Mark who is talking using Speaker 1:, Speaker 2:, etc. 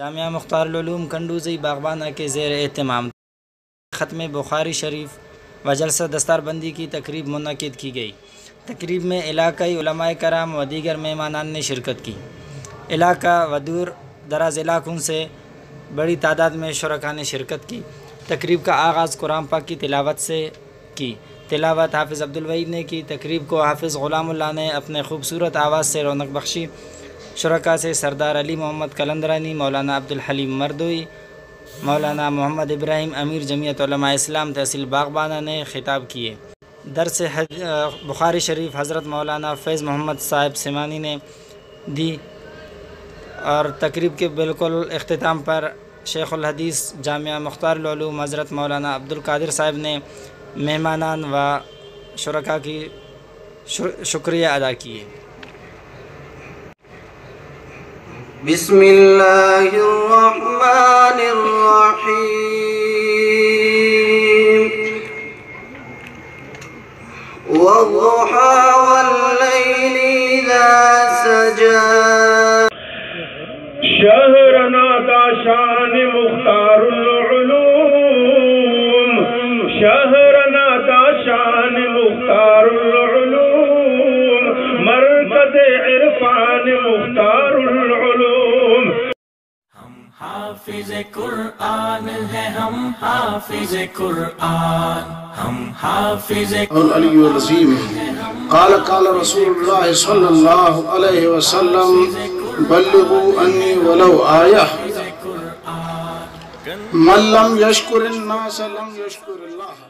Speaker 1: جامعہ مختار العلوم کنڈوزی باغبانہ کے زیر اہتمام ختم بخاری شریف و جلسہ دستار بندی کی تقریب منعقد کی گئی۔ تقریب میں علاقائی علماء کرام و دیگر مہمانان نے شرکت کی۔ علاقہ و دور دراز علاقوں سے بڑی تعداد میں شرکاء نے شرکت کی۔ تقریب کا آغاز قرآن پاک کی تلاوت سے کی۔ تلاوت حافظ عبدالوحید نے کی۔ تقریب کو حافظ غلام اللہ نے اپنے خوبصورت آواز سے رونق بخشی۔ شرکاء سے سردار علی محمد قلندرانی، مولانا عبدالحلیم مردوئی، مولانا محمد ابراہیم امیر جمعیت علماء اسلام تحصیل باغبانہ نے خطاب کیے۔ درس بخاری شریف حضرت مولانا فیض محمد صاحب سمانی نے دی اور تقریب کے بالکل اختتام پر شیخ الحدیث جامعہ مختار العلوم حضرت مولانا عبدالقادر صاحب نے مہمانان و شرکاء کی شکریہ ادا کیے۔
Speaker 2: بسم اللہ الرحمن الرحیم والضحى واللیل اذا سجا
Speaker 3: شہرنا کا شان مختار العلوم، شہرنا کا شان مختار العلوم، مرکز عرفان مختار العلوم۔
Speaker 4: ہم حافظ قرآن ہیں، ہم حافظ قرآن، ہم حافظ
Speaker 5: العلی العظیم۔ قال قال رسول اللہ صلی اللہ علیہ وسلم بلغوا انی ولو آیہ، من لم یشکر الناس لم یشکر اللہ۔